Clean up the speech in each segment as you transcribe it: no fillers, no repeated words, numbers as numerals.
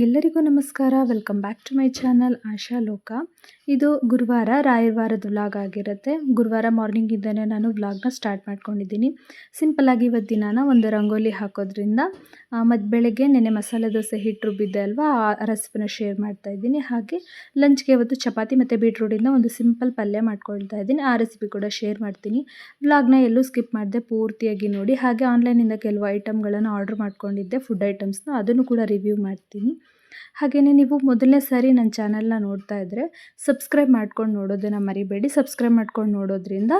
ಎಲ್ಲರಿಗೂ ನಮಸ್ಕಾರ. Welcome back to my channel Asha Loka. ಇದು ಗುರುವಾರ ರಾಯವಾರದ ವ್ಲಾಗ್ ಆಗಿರುತ್ತೆ. ಗುರುವಾರ ಮಾರ್ನಿಂಗಿಂದನೇ ನಾನು ವ್ಲಾಗ್ನ ಸ್ಟಾರ್ಟ್ ಮಾಡ್ಕೊಂಡಿದ್ದೀನಿ. ಸಿಂಪಲ್ಲಾಗಿ ಇವತ್ತು ದಿನಾನ ಒಂದು ರಂಗೋಲಿ ಹಾಕೋದ್ರಿಂದ ಮತ್ತು ಬೆಳಗ್ಗೆ ನೆನೆ ಮಸಾಲೆ ದೋಸೆ ಹಿಟ್ಟು ರುಬ್ಬಿದ್ದೆ ಅಲ್ವಾ, ಆ ರೆಸಿಪಿನ ಶೇರ್ ಮಾಡ್ತಾ ಇದ್ದೀನಿ. ಹಾಗೆ ಲಂಚ್ಗೆ ಇವತ್ತು ಚಪಾತಿ ಮತ್ತು ಬೀಟ್ರೂಟಿಂದ ಒಂದು ಸಿಂಪಲ್ ಪಲ್ಯ ಮಾಡ್ಕೊಳ್ತಾ ಇದ್ದೀನಿ. ಆ ರೆಸಿಪಿ ಕೂಡ ಶೇರ್ ಮಾಡ್ತೀನಿ. ವ್ಲಾಗ್ನ ಎಲ್ಲೂ ಸ್ಕಿಪ್ ಮಾಡಿದೆ, ಪೂರ್ತಿಯಾಗಿ ನೋಡಿ. ಹಾಗೆ ಆನ್ಲೈನಿಂದ ಕೆಲವು ಐಟಮ್ಗಳನ್ನು ಆರ್ಡರ್ ಮಾಡ್ಕೊಂಡಿದ್ದೆ, ಫುಡ್ ಐಟಮ್ಸ್ನ, ಅದನ್ನು ಕೂಡ ರಿವ್ಯೂ ಮಾಡ್ತೀನಿ. ಹಾಗೆಯೇ ನೀವು ಮೊದಲನೇ ಸಾರಿ ನನ್ನ ಚಾನಲ್ನ ನೋಡ್ತಾ ಇದ್ದರೆ ಸಬ್ಸ್ಕ್ರೈಬ್ ಮಾಡ್ಕೊಂಡು ನೋಡೋದನ್ನು ಮರಿಬೇಡಿ. ಸಬ್ಸ್ಕ್ರೈಬ್ ಮಾಡ್ಕೊಂಡು ನೋಡೋದ್ರಿಂದ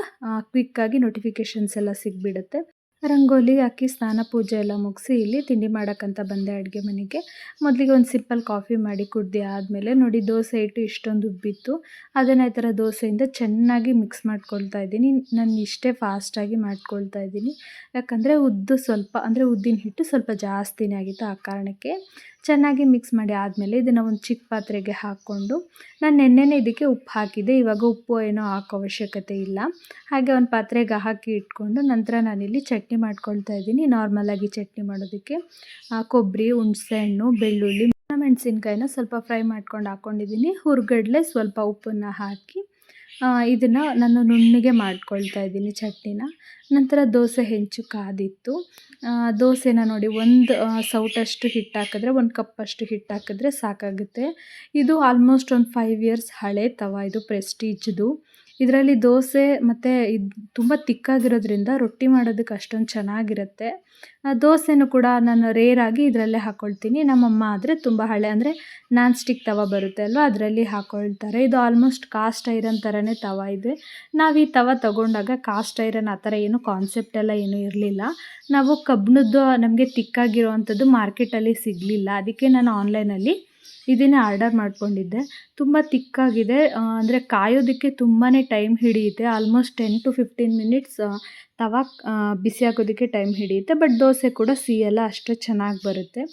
ಕ್ವಿಕ್ಕಾಗಿ ನೋಟಿಫಿಕೇಷನ್ಸ್ ಎಲ್ಲ ಸಿಗ್ಬಿಡುತ್ತೆ. ರಂಗೋಲಿ ಹಾಕಿ ಸ್ನಾನ ಪೂಜೆ ಎಲ್ಲ ಮುಗಿಸಿ ಇಲ್ಲಿ ತಿಂಡಿ ಮಾಡೋಕ್ಕಂತ ಬಂದೆ ಅಡುಗೆ ಮನೆಗೆ. ಮೊದಲಿಗೆ ಒಂದು ಸಿಂಪಲ್ ಕಾಫಿ ಮಾಡಿ ಕುಡ್ದು ಆದಮೇಲೆ ನೋಡಿ ದೋಸೆ ಹಿಟ್ಟು ಇಷ್ಟೊಂದು ಉಬ್ಬಿತ್ತು. ಅದನ್ನು ಈ ಥರ ದೋಸೆಯಿಂದ ಚೆನ್ನಾಗಿ ಮಿಕ್ಸ್ ಮಾಡ್ಕೊಳ್ತಾ ಇದ್ದೀನಿ. ನಾನು ಇಷ್ಟೇ ಫಾಸ್ಟಾಗಿ ಮಾಡ್ಕೊಳ್ತಾ ಇದ್ದೀನಿ, ಯಾಕಂದರೆ ಉದ್ದು ಸ್ವಲ್ಪ ಅಂದರೆ ಉದ್ದಿನ ಹಿಟ್ಟು ಸ್ವಲ್ಪ ಜಾಸ್ತಿನೇ ಆಗಿತ್ತು. ಆ ಕಾರಣಕ್ಕೆ ಚೆನ್ನಾಗಿ ಮಿಕ್ಸ್ ಮಾಡಿ ಆದಮೇಲೆ ಇದನ್ನು ಒಂದು ಚಿಕ್ಕ ಪಾತ್ರೆಗೆ ಹಾಕ್ಕೊಂಡು, ನಾನು ನೆನ್ನೆನೇ ಇದಕ್ಕೆ ಉಪ್ಪು ಹಾಕಿದ್ದೆ, ಇವಾಗ ಉಪ್ಪು ಏನೋ ಹಾಕೋ ಅವಶ್ಯಕತೆ ಇಲ್ಲ. ಹಾಗೆ ಒಂದು ಪಾತ್ರೆಗೆ ಹಾಕಿ ಇಟ್ಕೊಂಡು ನಂತರ ನಾನಿಲ್ಲಿ ಚಟ್ನಿ ಮಾಡ್ಕೊಳ್ತಾ ಇದ್ದೀನಿ. ನಾರ್ಮಲಾಗಿ ಚಟ್ನಿ ಮಾಡೋದಕ್ಕೆ ಕೊಬ್ಬರಿ, ಹುಣಸೆಹಣ್ಣು, ಬೆಳ್ಳುಳ್ಳಿ, ಮೆಣಸಿನ್ಕಾಯಿನ ಸ್ವಲ್ಪ ಫ್ರೈ ಮಾಡ್ಕೊಂಡು ಹಾಕ್ಕೊಂಡಿದ್ದೀನಿ. ಹುರ್ಗಡ್ಲೆ ಸ್ವಲ್ಪ ಉಪ್ಪನ್ನು ಹಾಕಿ ಇದನ್ನು ನಾನು ನುಣ್ಣಗೆ ಮಾಡ್ಕೊಳ್ತಾ ಇದ್ದೀನಿ ಚಟ್ನಿನ. ನಂತರ ದೋಸೆ ಹೆಂಚು ಕಾದಿತ್ತು. ದೋಸೆನ ನೋಡಿ ಒಂದು ಸೌಟಷ್ಟು ಹಿಟ್ಟು ಹಾಕಿದ್ರೆ, ಒಂದು ಕಪ್ಪಷ್ಟು ಹಿಟ್ಟು ಹಾಕಿದ್ರೆ ಸಾಕಾಗುತ್ತೆ. ಇದು ಆಲ್ಮೋಸ್ಟ್ ಒಂದು 5 ಇಯರ್ಸ್ ಹಳೆ ತವ, ಇದು ಪ್ರೆಸ್ಟೀಜ್ದು. ಇದರಲ್ಲಿ ದೋಸೆ ಮತ್ತು ಇದು ತುಂಬ ತಿಕ್ಕಾಗಿರೋದ್ರಿಂದ ರೊಟ್ಟಿ ಮಾಡೋದಕ್ಕೆ ಅಷ್ಟೊಂದು ಚೆನ್ನಾಗಿರುತ್ತೆ. ದೋಸೆನೂ ಕೂಡ ನಾನು ರೇರಾಗಿ ಇದರಲ್ಲೇ ಹಾಕ್ಕೊಳ್ತೀನಿ. ನಮ್ಮಮ್ಮ ಆದರೆ ತುಂಬ ಹಳೆ ಅಂದರೆ ನಾನ್ ಸ್ಟಿಕ್ ತವ ಬರುತ್ತೆ ಅಲ್ವ, ಅದರಲ್ಲಿ ಹಾಕ್ಕೊಳ್ತಾರೆ. ಇದು ಆಲ್ಮೋಸ್ಟ್ ಕಾಸ್ಟ್ ಐರನ್ ಥರನೇ ತವ ಇದೆ. ನಾವು ಈ ತವ ತೊಗೊಂಡಾಗ ಕಾಸ್ಟ್ ಐರನ್ ಆ ಥರ ಏನು ಕಾನ್ಸೆಪ್ಟ್ ಎಲ್ಲ ಏನೂ ಇರಲಿಲ್ಲ. ನಾವು ಕಬ್ಬಿಣದ್ದು ನಮಗೆ ತಿಕ್ಕಾಗಿರೋವಂಥದ್ದು ಮಾರ್ಕೆಟಲ್ಲಿ ಸಿಗಲಿಲ್ಲ. ಅದಕ್ಕೆ ನಾನು ಆನ್ಲೈನಲ್ಲಿ ಇದನ್ನೇ ಆರ್ಡರ್ ಮಾಡ್ಕೊಂಡಿದ್ದೆ. ತುಂಬ ತಿಕ್ಕಾಗಿದೆ, ಅಂದರೆ ಕಾಯೋದಕ್ಕೆ ತುಂಬಾ ಟೈಮ್ ಹಿಡಿಯುತ್ತೆ. ಆಲ್ಮೋಸ್ಟ್ 10 to 15 ಮಿನಿಟ್ಸ್ ತವ ಬಿಸಿ ಹಾಕೋದಕ್ಕೆ ಟೈಮ್ ಹಿಡಿಯುತ್ತೆ. ಬಟ್ ದೋಸೆ ಕೂಡ ಸಿಹಿಯೆಲ್ಲ ಅಷ್ಟು ಚೆನ್ನಾಗಿ ಬರುತ್ತೆ.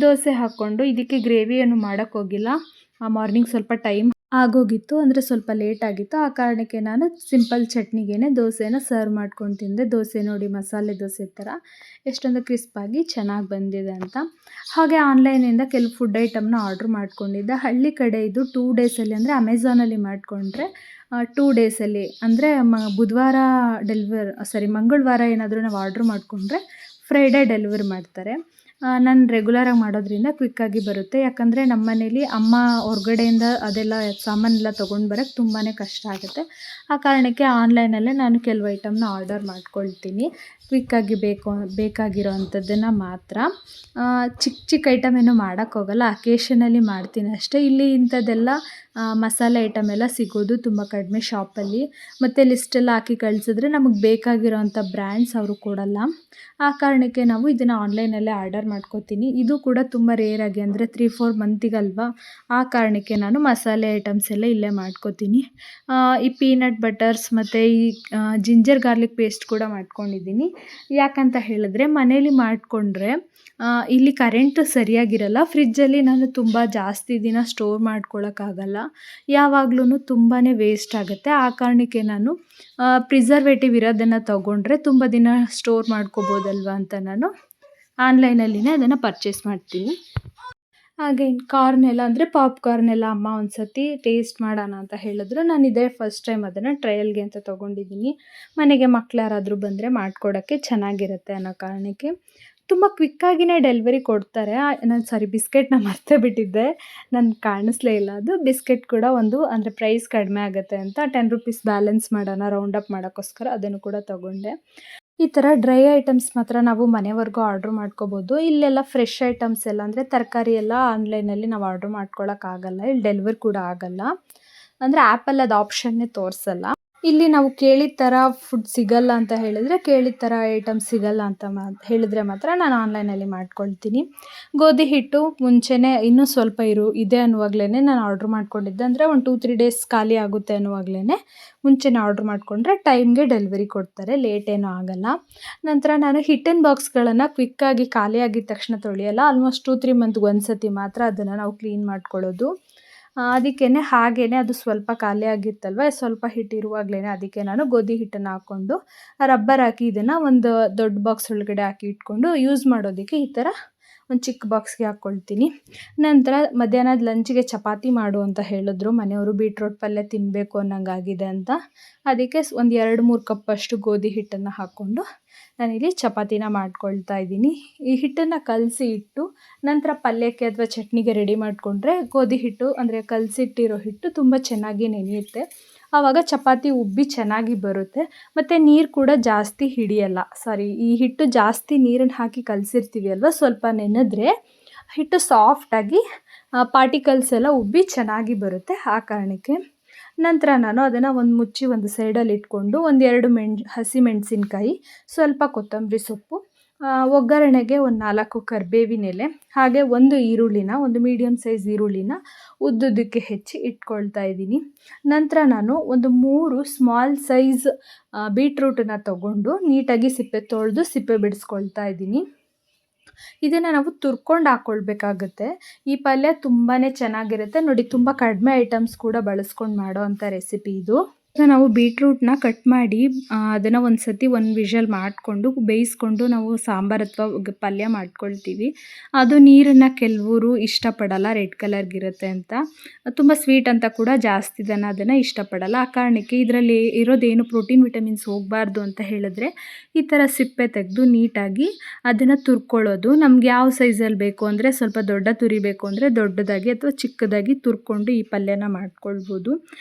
ದೋಸೆ ಹಾಕ್ಕೊಂಡು ಇದಕ್ಕೆ ಗ್ರೇವಿ ಏನು ಮಾಡೋಕ್ಕೋಗಿಲ್ಲ. ಮಾರ್ನಿಂಗ್ ಸ್ವಲ್ಪ ಟೈಮ್ ಆಗೋಗಿತ್ತು, ಅಂದರೆ ಸ್ವಲ್ಪ ಲೇಟ್ ಆಗಿತ್ತು. ಆ ಕಾರಣಕ್ಕೆ ನಾನು ಸಿಂಪಲ್ ಚಟ್ನಿಗೇ ದೋಸೆನ ಸರ್ವ್ ಮಾಡ್ಕೊಂಡು ತಿಂದೆ. ದೋಸೆ ನೋಡಿ ಮಸಾಲೆ ದೋಸೆ ಥರ ಎಷ್ಟೊಂದು ಕ್ರಿಸ್ಪಾಗಿ ಚೆನ್ನಾಗಿ ಬಂದಿದೆ ಅಂತ. ಹಾಗೆ ಆನ್ಲೈನಿಂದ ಕೆಲವು ಫುಡ್ ಐಟಮ್ನ ಆರ್ಡ್ರ್ ಮಾಡ್ಕೊಂಡಿದ್ದೆ. ಹಳ್ಳಿ ಕಡೆ ಇದು 2 ಡೇಸಲ್ಲಿ, ಅಂದರೆ ಅಮೆಝಾನಲ್ಲಿ ಮಾಡಿಕೊಂಡ್ರೆ 2 ಡೇಸಲ್ಲಿ, ಅಂದರೆ ಬುಧವಾರ ಮಂಗಳವಾರ ಏನಾದರೂ ನಾವು ಆರ್ಡ್ರ್ ಮಾಡಿಕೊಂಡ್ರೆ ಫ್ರೈಡೇ ಡೆಲಿವರಿ ಮಾಡ್ತಾರೆ. ನಾನು ರೆಗ್ಯುಲರಾಗಿ ಮಾಡೋದ್ರಿಂದ ಕ್ವಿಕ್ಕಾಗಿ ಬರುತ್ತೆ. ಯಾಕಂದರೆ ನಮ್ಮ ಮನೇಲಿ ಅಮ್ಮ ಹೊರಗಡೆಯಿಂದ ಅದೆಲ್ಲ ಸಾಮಾನೆಲ್ಲ ತೊಗೊಂಡು ಬರೋಕ್ಕೆ ತುಂಬಾ ಕಷ್ಟ ಆಗುತ್ತೆ. ಆ ಕಾರಣಕ್ಕೆ ಆನ್ಲೈನಲ್ಲೇ ನಾನು ಕೆಲವು ಐಟಮ್ನ ಆರ್ಡರ್ ಮಾಡ್ಕೊಳ್ತೀನಿ. ಕ್ವಿಕ್ಕಾಗಿ ಬೇಕಾಗಿರೋ ಅಂಥದ್ದನ್ನು ಮಾತ್ರ. ಚಿಕ್ಕ ಚಿಕ್ಕ ಐಟಮ್ ಏನೂ ಮಾಡೋಕ್ಕೋಗಲ್ಲ, ಅಕೇಶನಲ್ಲಿ ಮಾಡ್ತೀನಿ ಅಷ್ಟೇ. ಇಲ್ಲಿ ಇಂಥದ್ದೆಲ್ಲ ಮಸಾಲೆ ಐಟಮ್ ಎಲ್ಲ ಸಿಗೋದು ತುಂಬ ಕಡಿಮೆ ಶಾಪಲ್ಲಿ. ಮತ್ತು ಲಿಸ್ಟೆಲ್ಲ ಹಾಕಿ ಕಳಿಸಿದ್ರೆ ನಮಗೆ ಬೇಕಾಗಿರೋವಂಥ ಬ್ರ್ಯಾಂಡ್ಸ್ ಅವರು ಕೊಡಲ್ಲ. ಆ ಕಾರಣಕ್ಕೆ ನಾವು ಇದನ್ನು ಆನ್ಲೈನಲ್ಲೇ ಆರ್ಡರ್ ಮಾಡ್ಕೋತೀನಿ. ಇದು ಕೂಡ ತುಂಬ ರೇರಾಗಿ, ಅಂದರೆ 3-4 ಮಂತಿಗಲ್ವಾ, ಆ ಕಾರಣಕ್ಕೆ ನಾನು ಮಸಾಲೆ ಐಟಮ್ಸ್ ಎಲ್ಲ ಇಲ್ಲೇ ಮಾಡ್ಕೋತೀನಿ. ಈ ಪೀನಟ್ ಬಟರ್ಸ್ ಮತ್ತು ಈ ಜಿಂಜರ್ ಗಾರ್ಲಿಕ್ ಪೇಸ್ಟ್ ಕೂಡ ಮಾಡ್ಕೊಂಡಿದ್ದೀನಿ. ಯಾಕಂತ ಹೇಳಿದ್ರೆ ಮನೇಲಿ ಮಾಡಿಕೊಂಡ್ರೆ ಇಲ್ಲಿ ಕರೆಂಟು ಸರಿಯಾಗಿರಲ್ಲ. ಫ್ರಿಜ್ಜಲ್ಲಿ ನಾನು ತುಂಬ ಜಾಸ್ತಿ ದಿನ ಸ್ಟೋರ್ ಮಾಡ್ಕೊಳ್ಳೋಕ್ಕಾಗಲ್ಲ, ಯಾವಾಗ್ಲೂ ತುಂಬಾ ವೇಸ್ಟ್ ಆಗುತ್ತೆ. ಆ ಕಾರಣಕ್ಕೆ ನಾನು ಪ್ರಿಸರ್ವೇಟಿವ್ ಇರೋದನ್ನು ತೊಗೊಂಡ್ರೆ ತುಂಬ ದಿನ ಸ್ಟೋರ್ ಮಾಡ್ಕೋಬೋದಲ್ವ ಅಂತ ನಾನು ಆನ್ಲೈನಲ್ಲಿನೇ ಅದನ್ನು ಪರ್ಚೇಸ್ ಮಾಡ್ತೀನಿ. ಹಾಗೆ ಕಾರ್ನೆಲ್ಲ, ಅಂದರೆ ಪಾಪ್ಕಾರ್ನೆಲ್ಲ ಅಮ್ಮ ಒಂದು ಸತಿ ಟೇಸ್ಟ್ ಮಾಡೋಣ ಅಂತ ಹೇಳಿದ್ರು. ನಾನು ಇದೇ ಫಸ್ಟ್ ಟೈಮ್ ಅದನ್ನು ಟ್ರಯಲ್ಗೆ ಅಂತ ತೊಗೊಂಡಿದ್ದೀನಿ. ಮನೆಗೆ ಮಕ್ಳು ಯಾರಾದರೂ ಬಂದರೆ ಮಾಡಿಕೊಡೋಕ್ಕೆ ಚೆನ್ನಾಗಿರುತ್ತೆ ಅನ್ನೋ ಕಾರಣಕ್ಕೆ. ತುಂಬ ಕ್ವಿಕ್ಕಾಗಿಯೇ ಡೆಲಿವರಿ ಕೊಡ್ತಾರೆ. ಬಿಸ್ಕೆಟ್ನ ಮರ್ತೇ ಬಿಟ್ಟಿದ್ದೆ, ನನಗೆ ಕಾಣಿಸ್ಲೇ ಇಲ್ಲ ಅದು. ಬಿಸ್ಕೆಟ್ ಕೂಡ ಒಂದು, ಅಂದರೆ ಪ್ರೈಸ್ ಕಡಿಮೆ ಆಗುತ್ತೆ ಅಂತ 10 ರೂಪೀಸ್ ಬ್ಯಾಲೆನ್ಸ್ ಮಾಡೋಣ ರೌಂಡ್ ಅಪ್ ಮಾಡೋಕ್ಕೋಸ್ಕರ ಅದನ್ನು ಕೂಡ ತೊಗೊಂಡೆ. ಈ ಥರ ಡ್ರೈ ಐಟಮ್ಸ್ ಮಾತ್ರ ನಾವು ಮನೆವರೆಗೂ ಆರ್ಡ್ರ್ ಮಾಡ್ಕೋಬೋದು. ಇಲ್ಲೆಲ್ಲ ಫ್ರೆಶ್ ಐಟಮ್ಸ್ ಎಲ್ಲ, ಅಂದರೆ ತರಕಾರಿ ಎಲ್ಲ ಆನ್ಲೈನಲ್ಲಿ ನಾವು ಆರ್ಡ್ರ್ ಮಾಡ್ಕೊಳ್ಳೋಕ್ಕಾಗಲ್ಲ. ಇಲ್ಲಿ ಡೆಲಿವರಿ ಕೂಡ ಆಗೋಲ್ಲ, ಅಂದರೆ ಆ್ಯಪಲ್ಲಿ ಅದು ಆಪ್ಷನ್ನೇ ತೋರಿಸಲ್ಲ. ಇಲ್ಲಿ ನಾವು ಕೇಳಿದ ಥರ ಫುಡ್ ಸಿಗಲ್ಲ ಅಂತ ಹೇಳಿದರೆ, ಕೇಳಿದ ಥರ ಐಟಮ್ಸ್ ಸಿಗಲ್ಲ ಅಂತ ಹೇಳಿದರೆ ಮಾತ್ರ ನಾನು ಆನ್ಲೈನಲ್ಲಿ ಮಾಡ್ಕೊಳ್ತೀನಿ. ಗೋಧಿ ಹಿಟ್ಟು ಮುಂಚೆನೇ ಇನ್ನೂ ಸ್ವಲ್ಪ ಇದೆ ಅನ್ನುವಾಗಲೇ ನಾನು ಆರ್ಡ್ರ್ ಮಾಡ್ಕೊಂಡಿದ್ದೆ. ಅಂದರೆ ಒಂದು 2-3 ಡೇಸ್ ಖಾಲಿ ಆಗುತ್ತೆ ಅನ್ನುವಾಗಲೇ ಮುಂಚೆನೇ ಆರ್ಡ್ರ್ ಮಾಡಿಕೊಂಡ್ರೆ ಟೈಮ್ಗೆ ಡೆಲಿವರಿ ಕೊಡ್ತಾರೆ, ಲೇಟ್ ಏನೂ ಆಗೋಲ್ಲ. ನಂತರ ನಾನು ಹಿಟ್ಟಿನ ಬಾಕ್ಸ್ಗಳನ್ನು ಕ್ವಿಕ್ಕಾಗಿ ಖಾಲಿ ಆಗಿದ ತಕ್ಷಣ ತೊಳೆಯಲ್ಲ. ಆಲ್ಮೋಸ್ಟ್ 2-3 ಮಂತ್ಗೆ ಒಂದು ಸತಿ ಮಾತ್ರ ಅದನ್ನು ನಾವು ಕ್ಲೀನ್ ಮಾಡ್ಕೊಳ್ಳೋದು. ಅದಕ್ಕೇ ಹಾಗೇ ಅದು ಸ್ವಲ್ಪ ಖಾಲಿ ಆಗಿತ್ತಲ್ವ, ಸ್ವಲ್ಪ ಹಿಟ್ಟಿರುವಾಗಲೇ ಅದಕ್ಕೆ ನಾನು ಗೋಧಿ ಹಿಟ್ಟನ್ನು ಹಾಕ್ಕೊಂಡು ರಬ್ಬರ್ ಹಾಕಿ ಇದನ್ನು ಒಂದು ದೊಡ್ಡ ಬಾಕ್ಸ್ ಒಳಗಡೆ ಹಾಕಿ ಇಟ್ಕೊಂಡು ಯೂಸ್ ಮಾಡೋದಕ್ಕೆ ಈ ಥರ ಒಂದು ಚಿಕ್ಕ ಬಾಕ್ಸ್ಗೆ ಹಾಕ್ಕೊಳ್ತೀನಿ. ನಂತರ ಮಧ್ಯಾಹ್ನದ ಲಂಚ್ಗೆ ಚಪಾತಿ ಮಾಡು ಅಂತ ಹೇಳಿದ್ರು ಮನೆಯವರು. ಬೀಟ್ರೋಟ್ ಪಲ್ಯ ತಿನ್ನಬೇಕು ಅನ್ನೋಂಗಾಗಿದೆ ಅಂತ. ಅದಕ್ಕೆ ಒಂದು 2-3 ಕಪ್ಪಷ್ಟು ಗೋಧಿ ಹಿಟ್ಟನ್ನು ಹಾಕ್ಕೊಂಡು ನಾನಿಲ್ಲಿ ಚಪಾತಿನ ಮಾಡ್ಕೊಳ್ತಾ ಇದ್ದೀನಿ. ಈ ಹಿಟ್ಟನ್ನು ಕಲಸಿ ಇಟ್ಟು ನಂತರ ಪಲ್ಯಕ್ಕೆ ಅಥವಾ ಚಟ್ನಿಗೆ ರೆಡಿ ಮಾಡಿಕೊಂಡ್ರೆ ಗೋಧಿ ಹಿಟ್ಟು ಅಂದರೆ ಕಲಸಿಟ್ಟಿರೋ ಹಿಟ್ಟು ತುಂಬ ಚೆನ್ನಾಗಿ ನೆನೆಯುತ್ತೆ. ಆವಾಗ ಚಪಾತಿ ಉಬ್ಬಿ ಚೆನ್ನಾಗಿ ಬರುತ್ತೆ ಮತ್ತು ನೀರು ಕೂಡ ಜಾಸ್ತಿ ಹಿಡಿಯಲ್ಲ. ಈ ಹಿಟ್ಟು ಜಾಸ್ತಿ ನೀರನ್ನು ಹಾಕಿ ಕಲಸಿರ್ತೀವಿ ಅಲ್ವ, ಸ್ವಲ್ಪ ನೆನೆದ್ರೆ ಹಿಟ್ಟು ಸಾಫ್ಟಾಗಿ ಪಾರ್ಟಿಕಲ್ಸ್ ಎಲ್ಲ ಉಬ್ಬಿ ಚೆನ್ನಾಗಿ ಬರುತ್ತೆ. ಆ ಕಾರಣಕ್ಕೆ ನಂತರ ನಾನು ಅದನ್ನು ಮುಚ್ಚಿ ಒಂದು ಸೈಡಲ್ಲಿ ಇಟ್ಕೊಂಡು 1-2 ಹಸಿಮೆಣಸಿನ್ಕಾಯಿ, ಸ್ವಲ್ಪ ಕೊತ್ತಂಬರಿ ಸೊಪ್ಪು, ಒಗ್ಗರಣೆಗೆ 4 ಕರಿಬೇವಿನ ಎಲೆ, ಹಾಗೆ ಒಂದು ಒಂದು ಮೀಡಿಯಮ್ ಸೈಜ್ ಈರುಳ್ಳಿನ ಉದ್ದುದ್ದಕ್ಕೆ ಹೆಚ್ಚಿ ಇಟ್ಕೊಳ್ತಾ ಇದ್ದೀನಿ. ನಂತರ ನಾನು 3 ಸ್ಮಾಲ್ ಸೈಜ್ ಬೀಟ್ರೂಟನ್ನು ತೊಗೊಂಡು ನೀಟಾಗಿ ಸಿಪ್ಪೆ ತೊಳೆದು ಸಿಪ್ಪೆ ಬಿಡಿಸ್ಕೊಳ್ತಾ ಇದ್ದೀನಿ. ಇದನ್ನು ನಾವು ತುರ್ಕೊಂಡು ಹಾಕ್ಕೊಳ್ಬೇಕಾಗುತ್ತೆ. ಈ ಪಲ್ಯ ತುಂಬಾ ಚೆನ್ನಾಗಿರುತ್ತೆ ನೋಡಿ. ತುಂಬ ಕಡಿಮೆ ಐಟಮ್ಸ್ ಕೂಡ ಬಳಸ್ಕೊಂಡು ಮಾಡೋ ಅಂಥ ರೆಸಿಪಿ ಇದು. ನಾವು ಬೀಟ್ರೂಟ್ನ ಕಟ್ ಮಾಡಿ ಅದನ್ನು ಒಂದು ವಿಷಲ್ ಮಾಡಿಕೊಂಡು ಬೇಯಿಸ್ಕೊಂಡು ನಾವು ಸಾಂಬಾರು ಅಥವಾ ಪಲ್ಯ ಮಾಡ್ಕೊಳ್ತೀವಿ. ಅದು ನೀರನ್ನು ಕೆಲವರು ಇಷ್ಟಪಡಲ್ಲ, ರೆಡ್ ಕಲರ್ಗಿರುತ್ತೆ ಅಂತ. ತುಂಬ ಸ್ವೀಟ್ ಅಂತ ಕೂಡ ಜಾಸ್ತಿ ಜನ ಅದನ್ನು ಇಷ್ಟಪಡಲ್ಲ. ಆ ಕಾರಣಕ್ಕೆ ಇದರಲ್ಲಿ ಇರೋದೇನು ಪ್ರೋಟೀನ್ ವಿಟಮಿನ್ಸ್ ಹೋಗಬಾರ್ದು ಅಂತ ಹೇಳಿದ್ರೆ ಈ ಥರ ಸಿಪ್ಪೆ ತೆಗೆದು ನೀಟಾಗಿ ಅದನ್ನು ತುರ್ಕೊಳ್ಳೋದು. ನಮ್ಗೆ ಯಾವ ಸೈಜಲ್ಲಿ ಬೇಕು ಅಂದರೆ ಸ್ವಲ್ಪ ದೊಡ್ಡ ತುರಿ ಬೇಕು ಅಂದರೆ ದೊಡ್ಡದಾಗಿ ಅಥವಾ ಚಿಕ್ಕದಾಗಿ ತುರ್ಕೊಂಡು ಈ ಪಲ್ಯನ ಮಾಡ್ಕೊಳ್ಬೋದು.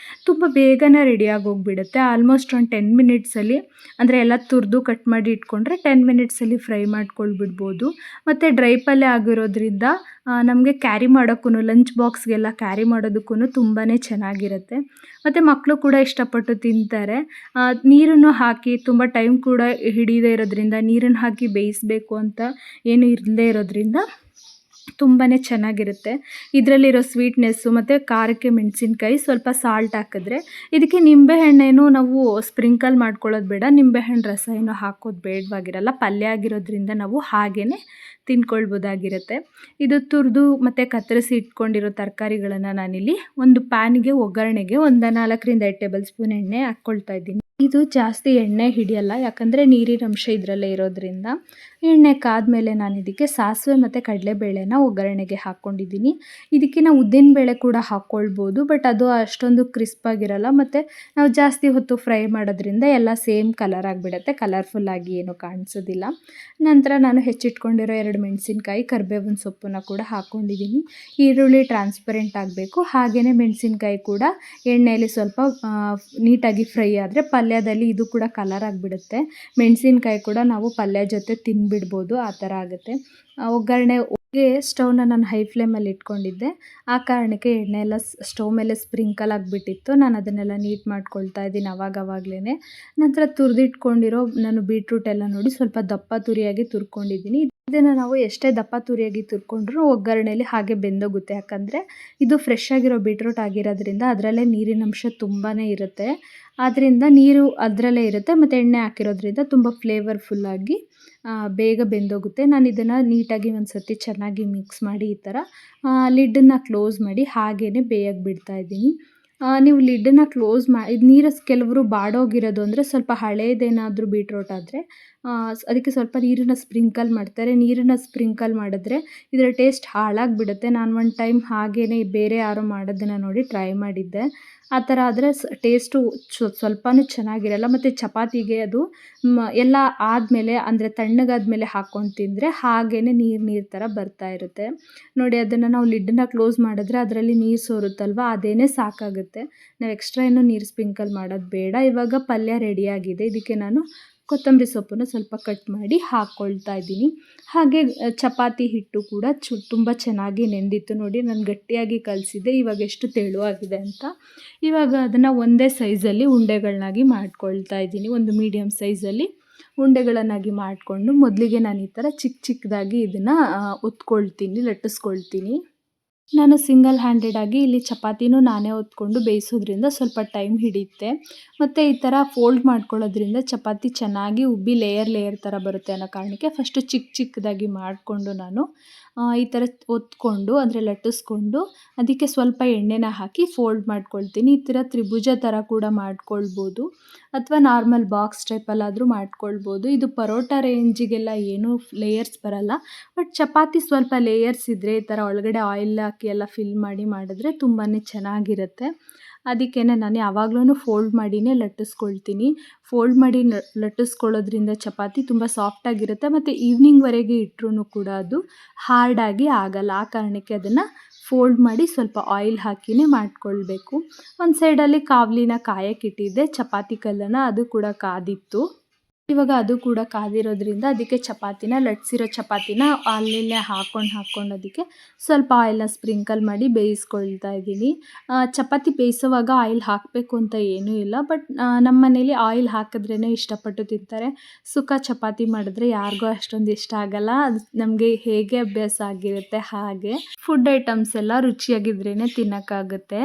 ತುಂಬ ಬೇಗನೆ ರೆಡಿಯಾಗಿ ಹೋಗಿಬಿಡುತ್ತೆ. ಆಲ್ಮೋಸ್ಟ್ ಒಂದು 10 ಮಿನಿಟ್ಸಲ್ಲಿ ಅಂದರೆ ಎಲ್ಲ ತುರಿದು ಕಟ್ ಮಾಡಿ ಇಟ್ಕೊಂಡ್ರೆ 10 ಮಿನಿಟ್ಸಲ್ಲಿ ಫ್ರೈ ಮಾಡ್ಕೊಳ್ಬಿಡ್ಬೋದು. ಮತ್ತು ಡ್ರೈ ಪಲ್ಯ ಆಗಿರೋದ್ರಿಂದ ನಮಗೆ ಕ್ಯಾರಿ ಮಾಡೋಕ್ಕೂ, ಲಂಚ್ ಬಾಕ್ಸ್ಗೆಲ್ಲ ಕ್ಯಾರಿ ಮಾಡೋದಕ್ಕೂ ತುಂಬಾ ಚೆನ್ನಾಗಿರುತ್ತೆ. ಮತ್ತು ಮಕ್ಕಳು ಕೂಡ ಇಷ್ಟಪಟ್ಟು ತಿಂತಾರೆ. ನೀರನ್ನು ಹಾಕಿ ತುಂಬ ಟೈಮ್ ಕೂಡ ಹಿಡಿಯದೇ ಇರೋದ್ರಿಂದ, ನೀರನ್ನು ಹಾಕಿ ಬೇಯಿಸಬೇಕು ಅಂತ ಏನು ಇರದೇ ಇರೋದ್ರಿಂದ ತುಂಬಾ ಚೆನ್ನಾಗಿರುತ್ತೆ. ಇದರಲ್ಲಿರೋ ಸ್ವೀಟ್ನೆಸ್ಸು ಮತ್ತು ಖಾರಕ್ಕೆ ಮೆಣಸಿನ್ಕಾಯಿ, ಸ್ವಲ್ಪ ಸಾಲ್ಟ್ ಹಾಕಿದ್ರೆ ಇದಕ್ಕೆ ನಿಂಬೆಹಣ್ಣೇನು ನಾವು ಸ್ಪ್ರಿಂಕಲ್ ಮಾಡ್ಕೊಳ್ಳೋದು ಬೇಡ, ನಿಂಬೆಹಣ್ಣು ರಸ ಏನೋ ಹಾಕೋದು ಬೇಡವಾಗಿರಲ್ಲ. ಪಲ್ಯ ಆಗಿರೋದ್ರಿಂದ ನಾವು ಹಾಗೇ ತಿಂದ್ಕೊಳ್ಬೋದಾಗಿರುತ್ತೆ. ಇದು ತುರಿದು ಮತ್ತು ಕತ್ತರಿಸಿ ಇಟ್ಕೊಂಡಿರೋ ತರಕಾರಿಗಳನ್ನು ನಾನಿಲ್ಲಿ ಒಂದು ಪ್ಯಾನಿಗೆ ಒಗ್ಗರಣೆಗೆ 4-5 ಟೇಬಲ್ ಸ್ಪೂನ್ ಎಣ್ಣೆ ಹಾಕ್ಕೊಳ್ತಾ ಇದ್ದೀನಿ. ಇದು ಜಾಸ್ತಿ ಎಣ್ಣೆ ಹಿಡಿಯಲ್ಲ, ಯಾಕಂದರೆ ನೀರಿನ ಅಂಶ ಇದರಲ್ಲೇ ಇರೋದ್ರಿಂದ. ಎಣ್ಣೆ ಕಾದ್ಮೇಲೆ ನಾನು ಇದಕ್ಕೆ ಸಾಸಿವೆ ಮತ್ತು ಕಡಲೆಬೇಳೆನ ಒಗ್ಗರಣೆಗೆ ಹಾಕ್ಕೊಂಡಿದ್ದೀನಿ. ಇದಕ್ಕೆ ನಾವು ಉದ್ದಿನಬೇಳೆ ಕೂಡ ಹಾಕ್ಕೊಳ್ಬೋದು, ಬಟ್ ಅದು ಅಷ್ಟೊಂದು ಕ್ರಿಸ್ಪಾಗಿರಲ್ಲ ಮತ್ತು ನಾವು ಜಾಸ್ತಿ ಹೊತ್ತು ಫ್ರೈ ಮಾಡೋದ್ರಿಂದ ಎಲ್ಲ ಸೇಮ್ ಕಲರ್ ಆಗಿಬಿಡುತ್ತೆ, ಕಲರ್ಫುಲ್ಲಾಗಿ ಏನೂ ಕಾಣಿಸೋದಿಲ್ಲ. ನಂತರ ನಾನು ಹೆಚ್ಚಿಟ್ಕೊಂಡಿರೋ 2 ಮೆಣಸಿನ್ಕಾಯಿ, ಕರಿಬೇವಿನ ಸೊಪ್ಪನ್ನು ಕೂಡ ಹಾಕ್ಕೊಂಡಿದ್ದೀನಿ. ಈರುಳ್ಳಿ ಟ್ರಾನ್ಸ್ಪರೆಂಟ್ ಆಗಬೇಕು, ಹಾಗೆಯೇ ಮೆಣಸಿನ್ಕಾಯಿ ಕೂಡ ಎಣ್ಣೆಯಲ್ಲಿ ಸ್ವಲ್ಪ ನೀಟಾಗಿ ಫ್ರೈ ಆದರೆ ಪಲ್ಯದಲ್ಲಿ ಇದು ಕೂಡ ಕಲರ್ ಆಗಿಬಿಡುತ್ತೆ. ಮೆಣಸಿನ್ಕಾಯಿ ಕೂಡ ನಾವು ಪಲ್ಯ ಜೊತೆ ತಿನ್ಬಿಡ್ಬೋದು, ಆ ಥರ ಆಗುತ್ತೆ. ಒಗ್ಗರಣೆಗೆ ಸ್ಟವ್ನ ನಾನು ಹೈ ಫ್ಲೇಮಲ್ಲಿ ಇಟ್ಕೊಂಡಿದ್ದೆ. ಆ ಕಾರಣಕ್ಕೆ ಎಣ್ಣೆ ಎಲ್ಲ ಸ್ಟವ್ ಮೇಲೆ ಸ್ಪ್ರಿಂಕಲ್ ಆಗಿಬಿಟ್ಟಿತ್ತು. ನಾನು ಅದನ್ನೆಲ್ಲ ನೀಟ್ ಮಾಡ್ಕೊಳ್ತಾ ಇದ್ದೀನಿ ಅವಾಗಲೇ. ನಂತರ ತುರಿದಿಟ್ಕೊಂಡಿರೋ ನಾನು ಬೀಟ್ರೂಟ್ ಎಲ್ಲ ನೋಡಿ ಸ್ವಲ್ಪ ದಪ್ಪ ತುರಿಯಾಗಿ ತುರ್ಕೊಂಡಿದ್ದೀನಿ. ಇದನ್ನು ನಾವು ಎಷ್ಟೇ ದಪ್ಪ ತುರಿಯಾಗಿ ತುರ್ಕೊಂಡ್ರೂ ಒಗ್ಗರಣೆಯಲ್ಲಿ ಹಾಗೆ ಬೆಂದೋಗುತ್ತೆ, ಯಾಕಂದರೆ ಇದು ಫ್ರೆಶ್ ಆಗಿರೋ ಬೀಟ್ರೂಟ್ ಆಗಿರೋದ್ರಿಂದ ಅದರಲ್ಲೇ ನೀರಿನ ಅಂಶ ತುಂಬಾ ಇರುತ್ತೆ. ಆದ್ದರಿಂದ ನೀರು ಅದರಲ್ಲೇ ಇರುತ್ತೆ ಮತ್ತು ಎಣ್ಣೆ ಹಾಕಿರೋದ್ರಿಂದ ತುಂಬ ಫ್ಲೇವರ್ಫುಲ್ಲಾಗಿ ಬೇಗ ಬೆಂದೋಗುತ್ತೆ. ನಾನು ಇದನ್ನು ನೀಟಾಗಿ ಒಂದು ಸರ್ತಿ ಚೆನ್ನಾಗಿ ಮಿಕ್ಸ್ ಮಾಡಿ ಈ ಥರ ಲಿಡ್ಡನ್ನು ಕ್ಲೋಸ್ ಮಾಡಿ ಹಾಗೇ ಬೇಯಕ್ಕೆ ಬಿಡ್ತಾಯಿದ್ದೀನಿ. ನೀವು ಲಿಡ್ಡನ್ನು ಕ್ಲೋಸ್ ಇದು ನೀರು ಕೆಲವರು ಬಾಡೋಗಿರೋದು ಅಂದರೆ ಸ್ವಲ್ಪ ಹಳೇದೇನಾದರೂ ಬೀಟ್ರೋಟ್ ಆದರೆ ಅದಕ್ಕೆ ಸ್ವಲ್ಪ ನೀರನ್ನು ಸ್ಪ್ರಿಂಕಲ್ ಮಾಡ್ತಾರೆ. ನೀರನ್ನು ಸ್ಪ್ರಿಂಕಲ್ ಮಾಡಿದ್ರೆ ಇದರ ಟೇಸ್ಟ್ ಹಾಳಾಗಿಬಿಡುತ್ತೆ. ನಾನು ಒಂದು ಟೈಮ್ ಹಾಗೇ ಬೇರೆ ಯಾರೋ ಮಾಡೋದನ್ನು ನೋಡಿ ಟ್ರೈ ಮಾಡಿದ್ದೆ. ಆ ಥರ ಆದರೆ ಟೇಸ್ಟು ಸ್ವಲ್ಪನೂ ಚೆನ್ನಾಗಿರಲ್ಲ ಮತ್ತು ಚಪಾತಿಗೆ ಅದು ಎಲ್ಲ ಆದಮೇಲೆ ಅಂದರೆ ತಣ್ಣಗಾದ್ಮೇಲೆ ಹಾಕ್ಕೊಂಡು ತಿಂದರೆ ಹಾಗೇ ನೀರು ಥರ ಬರ್ತಾ ಇರುತ್ತೆ ನೋಡಿ. ಅದನ್ನು ನಾವು ಲಿಡ್ಡನ್ನ ಕ್ಲೋಸ್ ಮಾಡಿದ್ರೆ ಅದರಲ್ಲಿ ನೀರು ಸೋರುತ್ತಲ್ವ, ಅದೇನೇ ಸಾಕಾಗುತ್ತೆ. ನಾವು ಎಕ್ಸ್ಟ್ರಾ ಏನೂ ನೀರು ಸ್ಪ್ರಿಂಕಲ್ ಮಾಡೋದು ಬೇಡ. ಇವಾಗ ಪಲ್ಯ ರೆಡಿಯಾಗಿದೆ. ಇದಕ್ಕೆ ನಾನು ಕೊತ್ತಂಬರಿ ಸೊಪ್ಪನ್ನು ಸ್ವಲ್ಪ ಕಟ್ ಮಾಡಿ ಹಾಕ್ಕೊಳ್ತಾ ಇದ್ದೀನಿ. ಹಾಗೆ ಚಪಾತಿ ಹಿಟ್ಟು ಕೂಡ ತುಂಬ ಚೆನ್ನಾಗಿ ನೆಂದಿತ್ತು ನೋಡಿ. ನಾನು ಗಟ್ಟಿಯಾಗಿ ಕಲಸಿದ್ದೆ, ಇವಾಗ ಎಷ್ಟು ತೆಳುವಾಗಿದೆ ಅಂತ. ಇವಾಗ ಅದನ್ನು ಒಂದೇ ಸೈಜಲ್ಲಿ ಉಂಡೆಗಳನ್ನಾಗಿ ಮಾಡ್ಕೊಳ್ತಾ ಇದ್ದೀನಿ. ಒಂದು ಮೀಡಿಯಮ್ ಸೈಜಲ್ಲಿ ಉಂಡೆಗಳನ್ನಾಗಿ ಮಾಡಿಕೊಂಡು ಮೊದಲಿಗೆ ನಾನು ಈ ಥರ ಚಿಕ್ಕದಾಗಿ ಇದನ್ನು ಲಟ್ಟಿಸ್ಕೊಳ್ತೀನಿ. ನಾನು ಸಿಂಗಲ್ ಹ್ಯಾಂಡೆಡಾಗಿ ಇಲ್ಲಿ ಚಪಾತಿನೂ ನಾನೇ ಹೊತ್ಕೊಂಡು ಬೇಯಿಸೋದ್ರಿಂದ ಸ್ವಲ್ಪ ಟೈಮ್ ಹಿಡಿಯುತ್ತೆ. ಮತ್ತು ಈ ಥರ ಫೋಲ್ಡ್ ಮಾಡ್ಕೊಳ್ಳೋದ್ರಿಂದ ಚಪಾತಿ ಚೆನ್ನಾಗಿ ಉಬ್ಬಿ ಲೇಯರ್ ಥರ ಬರುತ್ತೆ ಅನ್ನೋ ಕಾರಣಕ್ಕೆ ಫಸ್ಟು ಚಿಕ್ಕದಾಗಿ ಮಾಡಿಕೊಂಡು ನಾನು ಈ ಥರ ಒತ್ಕೊಂಡು ಅಂದರೆ ಲಟ್ಟಿಸ್ಕೊಂಡು ಅದಕ್ಕೆ ಸ್ವಲ್ಪ ಎಣ್ಣೆನ ಹಾಕಿ ಫೋಲ್ಡ್ ಮಾಡ್ಕೊಳ್ತೀನಿ. ಈ ಥರ ತ್ರಿಭುಜ ಥರ ಕೂಡ ಮಾಡ್ಕೊಳ್ಬೋದು. ಅಥವಾ ನಾರ್ಮಲ್ ಬಾಕ್ಸ್ ಟೈಪಲ್ಲಾದರೂ ಮಾಡ್ಕೊಳ್ಬೋದು. ಇದು ಪರೋಟ ರೇಂಜಿಗೆಲ್ಲ ಏನೂ ಲೇಯರ್ಸ್ ಬರಲ್ಲ. ಬಟ್ ಚಪಾತಿ ಸ್ವಲ್ಪ ಲೇಯರ್ಸ್ ಇದ್ದರೆ ಈ ಥರ ಒಳಗಡೆ ಆಯಿಲ್ ಹಾಕಿ ಎಲ್ಲ ಫಿಲ್ ಮಾಡಿ ಮಾಡಿದ್ರೆ ತುಂಬಾ ಚೆನ್ನಾಗಿರುತ್ತೆ. ಅದಕ್ಕೇನೆ ನಾನು ಯಾವಾಗ್ಲೂ ಫೋಲ್ಡ್ ಮಾಡಿಯೇ ಲಟ್ಟಿಸ್ಕೊಳ್ತೀನಿ. ಫೋಲ್ಡ್ ಮಾಡಿ ಲಟ್ಟಿಸ್ಕೊಳ್ಳೋದ್ರಿಂದ ಚಪಾತಿ ತುಂಬ ಸಾಫ್ಟಾಗಿರುತ್ತೆ ಮತ್ತು ಈವ್ನಿಂಗ್ವರೆಗೆ ಇಟ್ಟರೂ ಕೂಡ ಅದು ಹಾರ್ಡಾಗಿ ಆಗಲ್ಲ. ಆ ಕಾರಣಕ್ಕೆ ಅದನ್ನು ಫೋಲ್ಡ್ ಮಾಡಿ ಸ್ವಲ್ಪ ಆಯಿಲ್ ಹಾಕಿಯೇ ಮಾಡಿಕೊಳ್ಬೇಕು. ಒಂದು ಸೈಡಲ್ಲಿ ಕಾವಲಿನ ಕಾಯಕ್ಕಿಟ್ಟಿದ್ದೆ, ಚಪಾತಿ ಕಲ್ಲನ್ನು, ಅದು ಕೂಡ ಕಾದಿತ್ತು. ಇವಾಗ ಅದು ಕೂಡ ಕಾದಿರೋದ್ರಿಂದ ಅದಕ್ಕೆ ಲಟ್ಸಿರೋ ಚಪಾತಿನ ಅಲ್ಲಲ್ಲೇ ಹಾಕ್ಕೊಂಡು ಅದಕ್ಕೆ ಸ್ವಲ್ಪ ಆಯಿಲ್ನ ಸ್ಪ್ರಿಂಕಲ್ ಮಾಡಿ ಬೇಯಿಸ್ಕೊಳ್ತಾ ಇದ್ದೀನಿ. ಚಪಾತಿ ಬೇಯಿಸೋವಾಗ ಆಯಿಲ್ ಹಾಕಬೇಕು ಅಂತ ಏನೂ ಇಲ್ಲ. ಬಟ್ ನಮ್ಮ ಮನೇಲಿ ಆಯಿಲ್ ಹಾಕಿದ್ರೇ ಇಷ್ಟಪಟ್ಟು ತಿಂತಾರೆ. ಸುಕ್ಕ ಚಪಾತಿ ಮಾಡಿದ್ರೆ ಯಾರಿಗೂ ಅಷ್ಟೊಂದು ಇಷ್ಟ ಆಗಲ್ಲ. ಅದು ನಮಗೆ ಹೇಗೆ ಅಭ್ಯಾಸ ಆಗಿರುತ್ತೆ ಹಾಗೆ. ಫುಡ್ ಐಟಮ್ಸ್ ಎಲ್ಲ ರುಚಿಯಾಗಿದ್ರೇ ತಿನ್ನೋಕ್ಕಾಗುತ್ತೆ.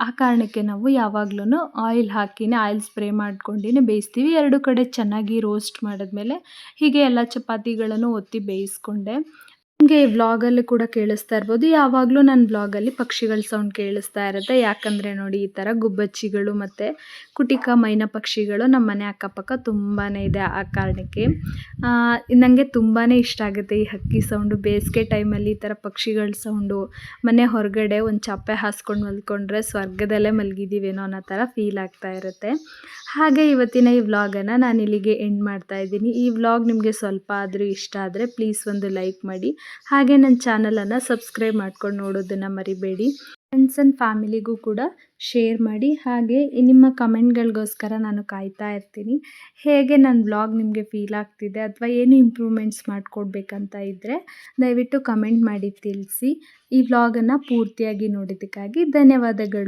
ಆ ಕಾರಣಕ್ಕೆ ನಾವು ಯಾವಾಗ್ಲೂ ಆಯಿಲ್ ಹಾಕಿನೇ ಆಯಿಲ್ ಸ್ಪ್ರೇ ಮಾಡ್ಕೊಂಡಿನೇ ಬೇಯಿಸ್ತೀವಿ. 2 ಕಡೆ ಚೆನ್ನಾಗಿ ರೋಸ್ಟ್ ಮಾಡಿದ್ಮೇಲೆ ಹೀಗೆ ಎಲ್ಲ ಚಪಾತಿಗಳನ್ನು ಒತ್ತಿ ಬೇಯಿಸ್ಕೊಂಡೆ. ನಿಮಗೆ ಈ ವ್ಲಾಗಲ್ಲಿ ಕೂಡ ಕೇಳಿಸ್ತಾ ಇರ್ಬೋದು, ಯಾವಾಗಲೂ ನನ್ನ ವ್ಲಾಗಲ್ಲಿ ಪಕ್ಷಿಗಳ ಸೌಂಡ್ ಕೇಳಿಸ್ತಾ ಇರುತ್ತೆ. ಯಾಕಂದರೆ ನೋಡಿ, ಈ ಥರ ಗುಬ್ಬಚ್ಚಿಗಳು ಮತ್ತು ಕುಟಿಕ ಮೈನಾ ಪಕ್ಷಿಗಳು ನಮ್ಮ ಮನೆ ಅಕ್ಕಪಕ್ಕ ತುಂಬಾ ಇದೆ. ಆ ಕಾರಣಕ್ಕೆ ನನಗೆ ತುಂಬಾ ಇಷ್ಟ ಆಗುತ್ತೆ ಈ ಹಕ್ಕಿ ಸೌಂಡು. ಬೇಸಿಗೆ ಟೈಮಲ್ಲಿ ಈ ಥರ ಪಕ್ಷಿಗಳ ಸೌಂಡು, ಮನೆ ಹೊರಗಡೆ ಒಂದು ಚಾಪೆ ಹಾಸ್ಕೊಂಡು ಮಲ್ಕೊಂಡ್ರೆ ಸ್ವರ್ಗದಲ್ಲೇ ಮಲಗಿದ್ದೀವೇನೋ ಅನ್ನೋ ಥರ ಫೀಲ್ ಆಗ್ತಾ ಇರುತ್ತೆ. ಹಾಗೆ ಇವತ್ತಿನ ಈ ವ್ಲಾಗನ್ನು ನಾನು ಇಲ್ಲಿಗೆ ಎಂಡ್ ಮಾಡ್ತಾ ಇದ್ದೀನಿ. ಈ ವ್ಲಾಗ್ ನಿಮಗೆ ಸ್ವಲ್ಪ ಆದರೂ ಇಷ್ಟ ಆದರೆ ಪ್ಲೀಸ್ ಒಂದು ಲೈಕ್ ಮಾಡಿ. ಹಾಗೆ ನನ್ನ ಚಾನಲನ್ನು ಸಬ್ಸ್ಕ್ರೈಬ್ ಮಾಡ್ಕೊಂಡು ನೋಡೋದನ್ನು ಮರಿಬೇಡಿ. ಫ್ರೆಂಡ್ಸ್ ಆ್ಯಂಡ್ ಫ್ಯಾಮಿಲಿಗೂ ಕೂಡ ಶೇರ್ ಮಾಡಿ. ಹಾಗೆ ನಿಮ್ಮ ಕಮೆಂಟ್ಗಳಿಗೋಸ್ಕರ ನಾನು ಕಾಯ್ತಾ ಇರ್ತೀನಿ. ಹೇಗೆ ನನ್ನ ವ್ಲಾಗ್ ನಿಮಗೆ ಫೀಲ್ ಆಗ್ತಿದೆ ಅಥವಾ ಏನು ಇಂಪ್ರೂವ್ಮೆಂಟ್ಸ್ ಮಾಡಿಕೊಡ್ಬೇಕಂತ ಇದ್ದರೆ ದಯವಿಟ್ಟು ಕಮೆಂಟ್ ಮಾಡಿ ತಿಳಿಸಿ. ಈ ವ್ಲಾಗನ್ನು ಪೂರ್ತಿಯಾಗಿ ನೋಡಿದ್ದಕ್ಕಾಗಿ ಧನ್ಯವಾದಗಳು.